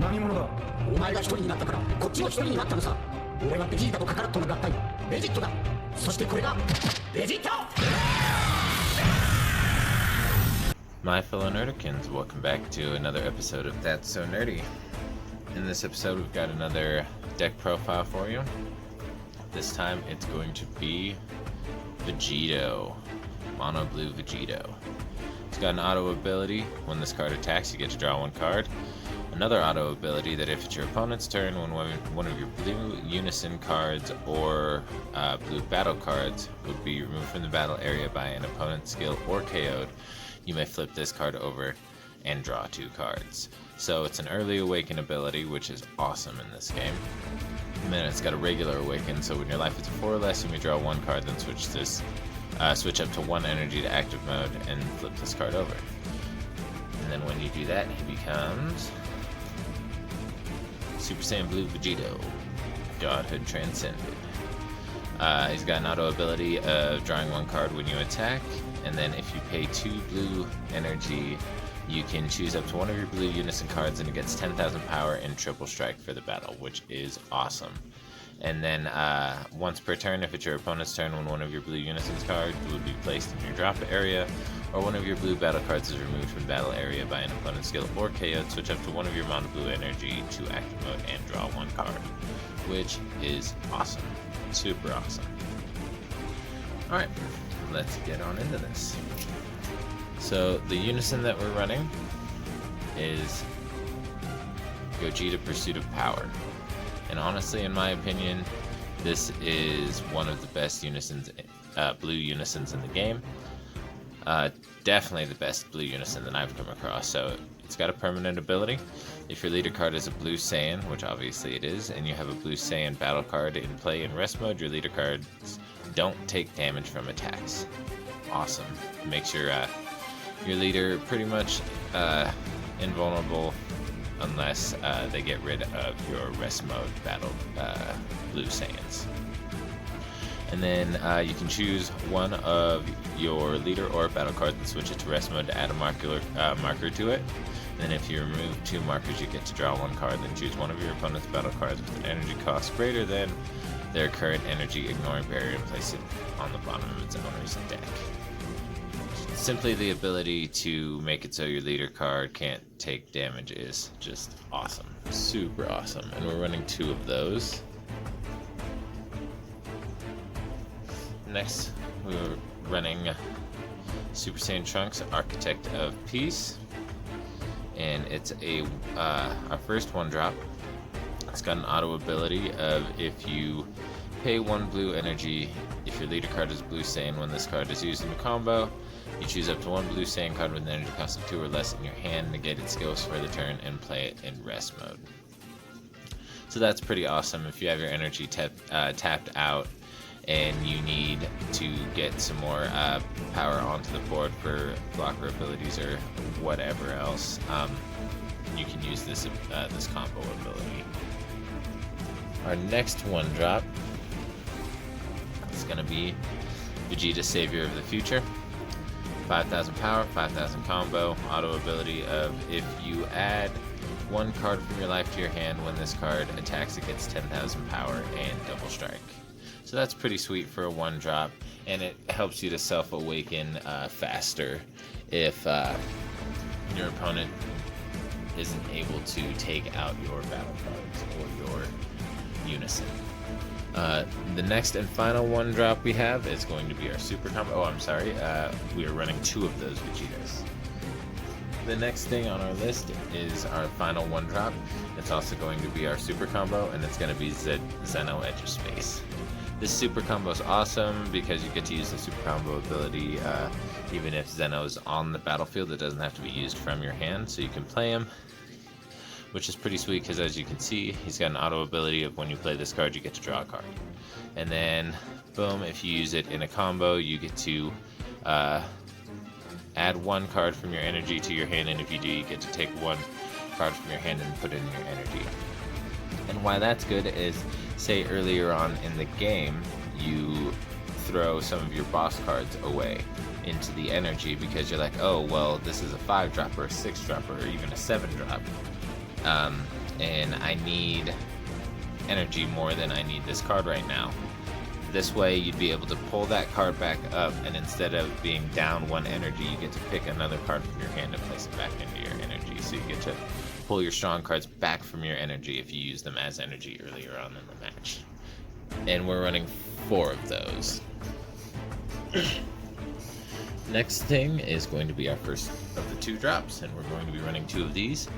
何者だ。お前が一人になったからこっちも一人になったのさ。俺はベジータとカカロットの合体ベジットだ。そしてこれがベジット。 My fellow Nerdikins, welcome back to another episode of That's So Nerdy. In this episode, we've got another deck profile for you. This time, it's going to be Vegito, Mono Blue Vegito. It's got an auto ability. When this card attacks, you get to draw one card. Another auto ability that if it's your opponent's turn, when one of your blue Unison cards or blue battle cards would be removed from the battle area by an opponent's skill or KO'd, you may flip this card over and draw two cards. So it's an early awaken ability, which is awesome in this game. And then it's got a regular awaken, so when your life is 4 or less, you may draw one card, then switch up to 1 energy to active mode and flip this card over. And then when you do that, he becomes Super Saiyan Blue Vegito, Godhood Transcended. He's got an auto ability of drawing one card when you attack, and then if you pay 2 blue energy, you can choose up to one of your blue Unison cards and it gets 10,000 power and triple strike for the battle, which is awesome. And then once per turn, if it's your opponent's turn, when one of your blue Unison's cards would be placed in your drop area, or one of your blue battle cards is removed from the battle area by an opponent's skill or KO, switch up to one of your mono blue energy to active mode and draw one card, which is awesome. Super awesome. Alright, let's get on into this. So the Unison that we're running is Gogeta Pursuit of Power. And honestly, in my opinion, this is one of the best Unisons, blue Unisons in the game. Definitely the best blue Unison that I've come across. So it's got a permanent ability. If your leader card is a blue Saiyan, which obviously it is, and you have a blue Saiyan battle card in play in rest mode, your leader cards don't take damage from attacks. Awesome. Makes your leader pretty much invulnerable unless they get rid of your rest mode battle blue Saiyans. And then you can choose one of your leader or battle cards and switch it to rest mode to add a marker to it. And then if you remove 2 markers, you get to draw one card, then choose one of your opponent's battle cards with an energy cost greater than their current energy ignoring barrier and place it on the bottom of its owner's deck. Simply the ability to make it so your leader card can't take damage is just awesome. Super awesome. And we're running 2 of those. Next, we're running Super Saiyan Trunks, Architect of Peace. And it's our first 1-drop. It's got an auto ability of if you pay 1 blue energy, if your leader card is blue Saiyan, when this card is used in a combo, you choose up to 1 blue Saiyan card with an energy cost of 2 or less in your hand, negate its skills for the turn, and play it in rest mode. So that's pretty awesome. If you have your energy tapped out and you need to get some more power onto the board for blocker abilities or whatever else, you can use this combo ability. Our next 1-drop is going to be Vegeta, Savior of the Future. 5,000 power, 5,000 combo, auto ability of if you add 1 card from your life to your hand, when this card attacks it gets 10,000 power and double strike. So that's pretty sweet for a 1-drop, and it helps you to self-awaken faster if your opponent isn't able to take out your battle cards or your Unison. The next and final 1-drop we have is going to be our super combo. Oh, I'm sorry. We are running 2 of those Vegetos. The next thing on our list is our final 1-drop. It's also going to be our super combo, and it's going to be Zeno Edge of Space. This super combo is awesome because you get to use the super combo ability even if Zeno is on the battlefield. It doesn't have to be used from your hand, so you can play him, which is pretty sweet because, as you can see, he's got an auto ability of when you play this card, you get to draw a card. And then, boom, if you use it in a combo, you get to add 1 card from your energy to your hand, and if you do, you get to take 1 card from your hand and put it in your energy. And why that's good is, say earlier on in the game, you throw some of your boss cards away. into the energy, because you're like, oh, well, this is a 5-drop or a 6-drop or even a 7-drop. And I need energy more than I need this card right now. This way, you'd be able to pull that card back up, and instead of being down 1 energy, you get to pick another card from your hand and place it back into your energy. So you get to pull your strong cards back from your energy if you use them as energy earlier on in the match. And we're running 4 of those. Next thing is going to be our first of the 2 drops, and we're going to be running 2 of these.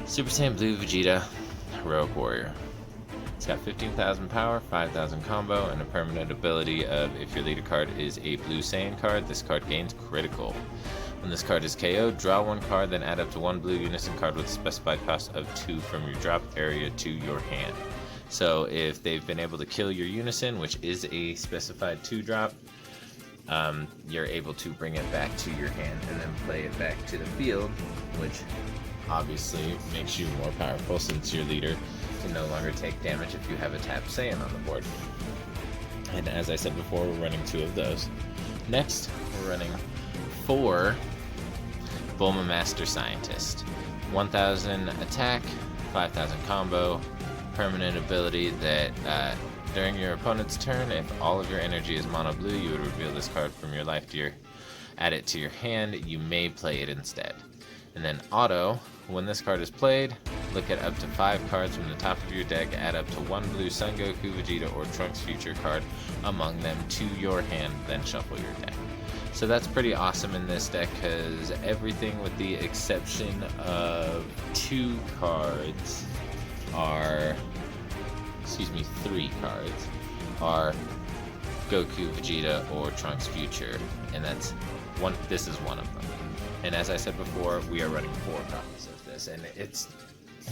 Super Saiyan Blue Vegeta, Heroic Warrior. It's got 15,000 power, 5,000 combo, and a permanent ability of if your leader card is a Blue Saiyan card, this card gains critical. When this card is KO'd, draw 1 card, then add up to 1 blue unison card with a specified cost of 2 from your drop area to your hand. So if they've been able to kill your unison, which is a specified 2-drop, you're able to bring it back to your hand and then play it back to the field, which obviously makes you more powerful since your leader can no longer take damage if you have a tapped Saiyan on the board. And as I said before, we're running 2 of those. Next, we're running 4 Bulma Master Scientist. 1,000 attack, 5,000 combo, permanent ability that during your opponent's turn, if all of your energy is mono blue, you would reveal this card from your life tier, add it to your hand, you may play it instead. And then auto, when this card is played, look at up to 5 cards from the top of your deck, add up to 1 blue Son Goku, Vegeta, or Trunks future card among them to your hand, then shuffle your deck. So that's pretty awesome in this deck, because everything with the exception of 2 cards are, 3 cards are Goku, Vegeta, or Trunks future, and this is one of them. And as I said before, we are running 4 copies of this, and it's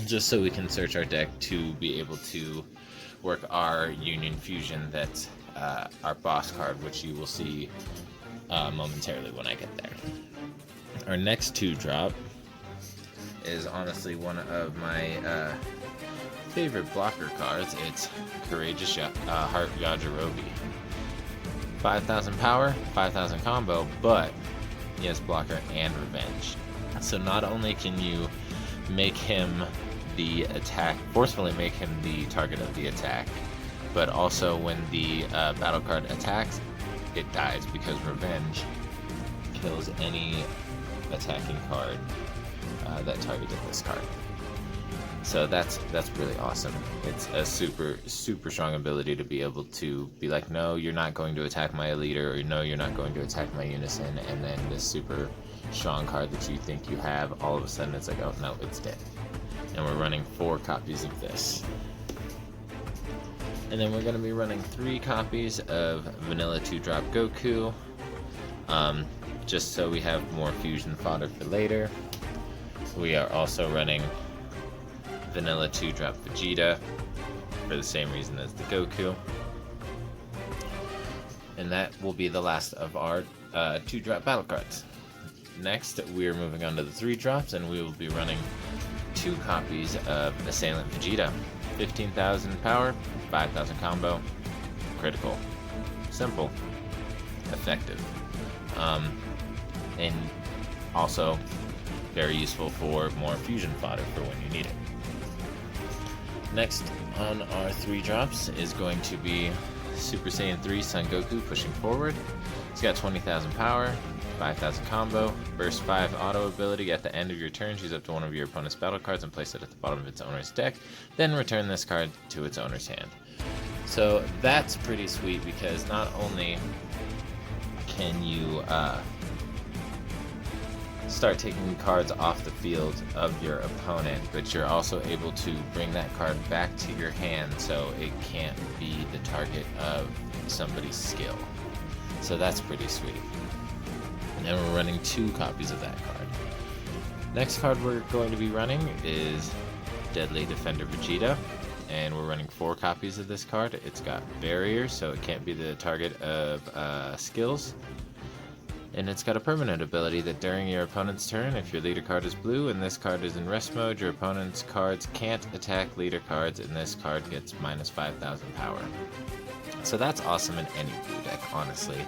just so we can search our deck to be able to work our Union Fusion. That's our boss card, which you will see momentarily when I get there. Our next 2-drop is honestly one of my favorite blocker cards. It's Courageous Heart Yajirobe. 5,000 power, 5,000 combo, but he has blocker and revenge. So not only can you make him the attack, forcefully make him the target of the attack, but also when the battle card attacks, it dies, because revenge kills any attacking card that targeted this card. So that's really awesome. It's a super strong ability to be able to be like, no, you're not going to attack my leader, or no, you're not going to attack my unison, and then this super strong card that you think you have, all of a sudden it's like, oh no, it's dead. And we're running 4 copies of this. And then we're going to be running 3 copies of Vanilla 2-drop Goku, just so we have more fusion fodder for later. We are also running Vanilla 2-drop Vegeta for the same reason as the Goku. And that will be the last of our 2-drop battle cards. Next, we are moving on to the 3-drops, and we will be running 2 copies of Assailant Vegeta. 15,000 power, 5,000 combo, critical. Simple. Effective. And also very useful for more fusion fodder for when you need it. Next on our 3-drops is going to be Super Saiyan 3 Son Goku pushing forward. He's got 20,000 power, 5,000 combo, burst 5 auto ability. At the end of your turn, choose up to one of your opponent's battle cards and place it at the bottom of its owner's deck. Then return this card to its owner's hand. So that's pretty sweet, because not only can you start taking cards off the field of your opponent, but you're also able to bring that card back to your hand so it can't be the target of somebody's skill. So that's pretty sweet. And then we're running 2 copies of that card. Next card we're going to be running is Deadly Defender Vegeta, and we're running 4 copies of this card. It's got barrier, so it can't be the target of skills. And it's got a permanent ability that during your opponent's turn, if your leader card is blue and this card is in rest mode, your opponent's cards can't attack leader cards, and this card gets minus 5,000 power. So that's awesome in any blue deck, honestly.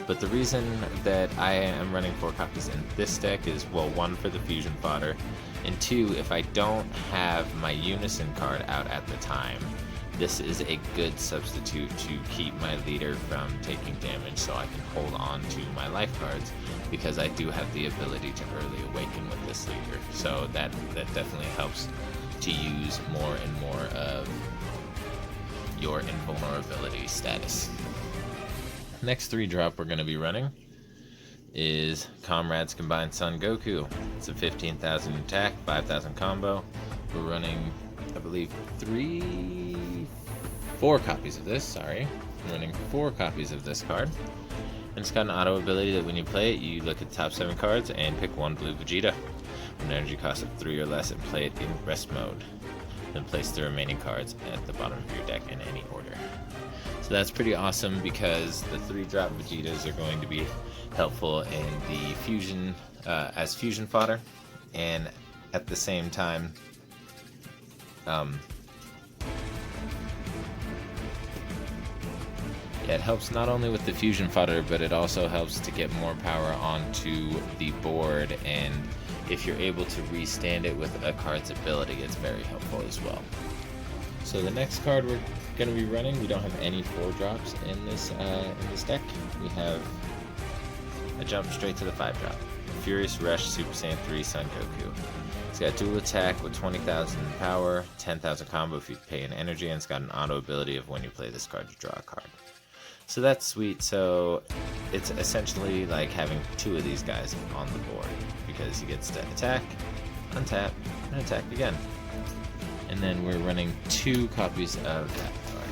But the reason that I am running 4 copies in this deck is, well, 1 for the fusion fodder, and 2, if I don't have my Unison card out at the time, this is a good substitute to keep my leader from taking damage so I can hold on to my life cards, because I do have the ability to early awaken with this leader. So that definitely helps to use more and more of your invulnerability status. Next 3 drop we're going to be running is Comrades Combined Son Goku. It's a 15,000 attack, 5,000 combo. We're running, I believe, 4 copies of this, sorry. I'm running 4 copies of this card. And it's got an auto ability that when you play it, you look at the top 7 cards and pick 1 blue Vegeta. An energy cost of 3 or less, and play it in rest mode. Then place the remaining cards at the bottom of your deck in any order. So that's pretty awesome, because the 3-drop Vegetas are going to be helpful in the fusion, as fusion fodder, and at the same time, it helps not only with the fusion fodder, but it also helps to get more power onto the board, and if you're able to restand it with a card's ability, it's very helpful as well. So the next card we're going to be running, we don't have any 4 drops in this deck. We have a jump straight to the 5-drop. Furious Rush Super Saiyan 3 Son Goku. It's got dual attack with 20,000 power, 10,000 combo if you pay an energy, and it's got an auto ability of when you play this card, you draw a card. So that's sweet. So it's essentially like having 2 of these guys on the board, because he gets to attack, untap, and attack again. And then we're running 2 copies of that card.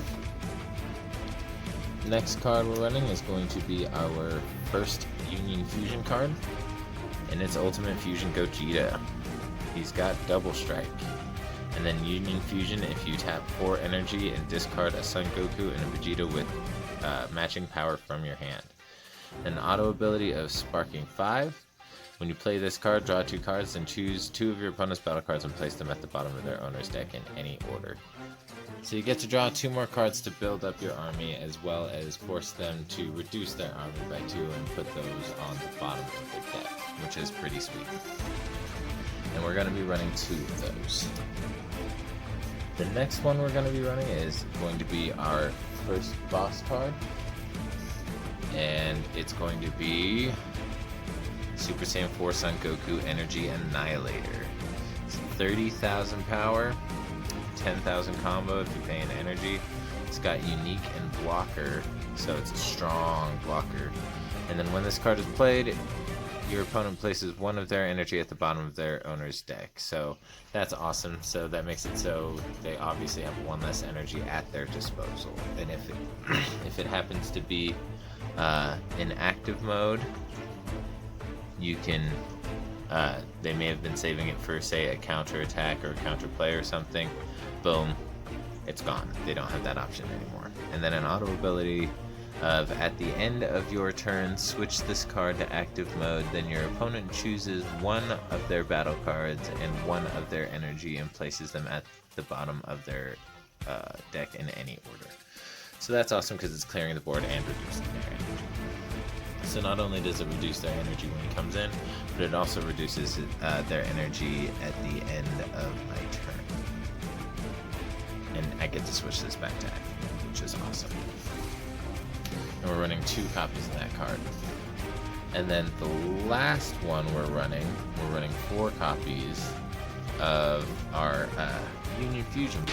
Next card we're running is going to be our first Union Fusion card, and it's Ultimate Fusion Gogeta. He's got Double Strike. And then Union Fusion if you tap 4 energy and discard a Son Goku and a Vegeta with matching power from your hand. An auto ability of Sparking 5. When you play this card, draw 2 cards, then choose 2 of your opponent's battle cards and place them at the bottom of their owner's deck in any order. So you get to draw 2 more cards to build up your army, as well as force them to reduce their army by 2 and put those on the bottom of the deck, which is pretty sweet. And we're going to be running 2 of those. The next one we're going to be running is going to be our first boss card, and it's going to be Super Saiyan 4 Son Goku Energy Annihilator. It's 30,000 power, 10,000 combo if you pay an energy. It's got unique and blocker, so it's a strong blocker. And then when this card is played, your opponent places 1 of their energy at the bottom of their owner's deck. So that's awesome. So that makes it so they obviously have 1 less energy at their disposal. And if it happens to be in active mode, you can they may have been saving it for, say, a counter attack or a counter play or something. Boom, it's gone. They don't have that option anymore. And then an auto ability of, at the end of your turn, switch this card to active mode, then your opponent chooses 1 of their battle cards and 1 of their energy and places them at the bottom of their deck in any order. So that's awesome, because it's clearing the board and reducing their energy. So not only does it reduce their energy when he comes in, but it also reduces their energy at the end of my turn. And I get to switch this back to active, which is awesome. And we're running 2 copies of that card. And then the last one we're running 4 copies of our Union Fusion.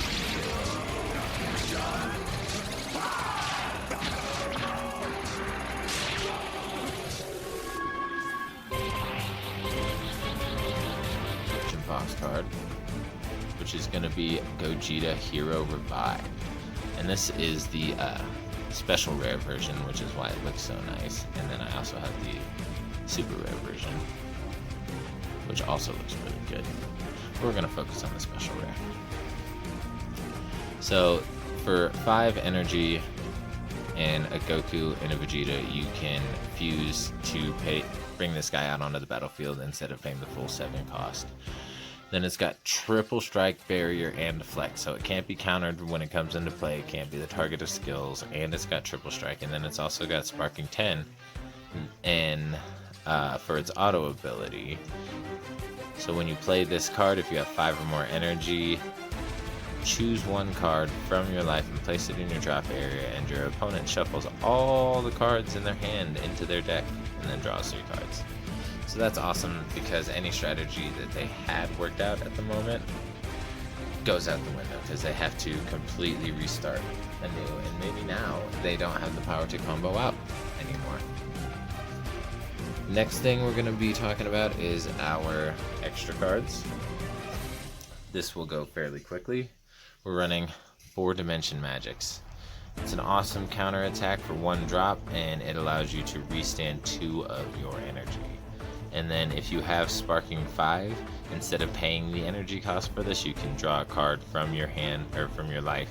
Box card, which is going to be Gogeta Hero Revive. And this is the special rare version, which is why it looks so nice. And then I also have the super rare version, which also looks really good. We're going to focus on the special rare. So for 5 energy and a Goku and a Vegeta, you can fuse to bring this guy out onto the battlefield instead of paying the full 7 cost. Then it's got triple strike, barrier, and deflect, so it can't be countered when it comes into play. It can't be the target of skills, and it's got triple strike. And then it's also got sparking 10 and for its auto ability. So when you play this card, if you have 5 or more energy, choose one card from your life and place it in your drop area, and your opponent shuffles all the cards in their hand into their deck and then draws 3 cards. So that's awesome, because any strategy that they had worked out at the moment goes out the window, because they have to completely restart anew, and maybe now they don't have the power to combo out anymore. Next thing we're going to be talking about is our extra cards. This will go fairly quickly. We're running 4 Dimension Magics. It's an awesome counter attack for 1 drop, and it allows you to restand 2 of your energy. And then if you have Sparking 5, instead of paying the energy cost for this, you can draw a card from your hand or from your life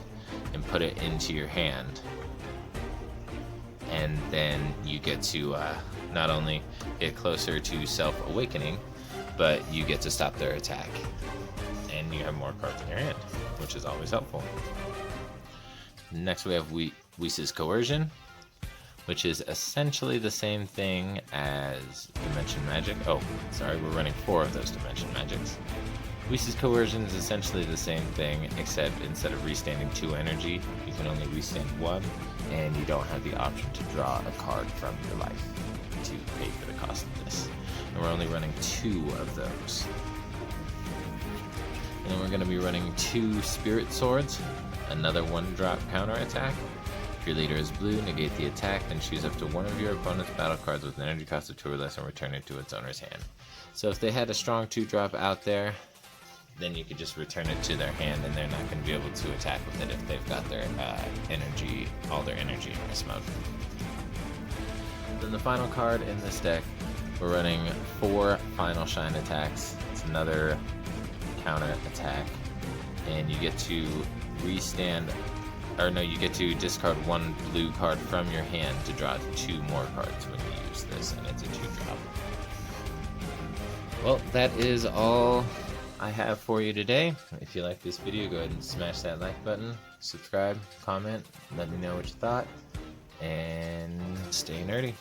and put it into your hand. And then you get to not only get closer to self-awakening, but you get to stop their attack. And you have more cards in your hand, which is always helpful. Next we have Whis' Coercion, which is essentially the same thing as Dimension Magic. Oh, sorry, we're running 4 of those Dimension Magics. Whis' Coercion is essentially the same thing, except instead of restanding 2 energy, you can only restand 1, and you don't have the option to draw a card from your life to pay for the cost of this. And we're only running 2 of those. And then we're going to be running 2 Spirit Swords, another 1-drop counter attack. If your leader is blue, negate the attack, then choose up to one of your opponent's battle cards with an energy cost of 2 or less and return it to its owner's hand. So if they had a strong 2-drop out there, then you could just return it to their hand, and they're not going to be able to attack with it if they've got their energy, all their energy in rest mode. Then the final card in this deck, we're running 4 Final Shine attacks. It's another counter attack, and you get to you get to discard 1 blue card from your hand to draw 2 more cards when you use this, and it's a 2-drop. Well, that is all I have for you today. If you like this video, go ahead and smash that like button, subscribe, comment, let me know what you thought, and stay nerdy.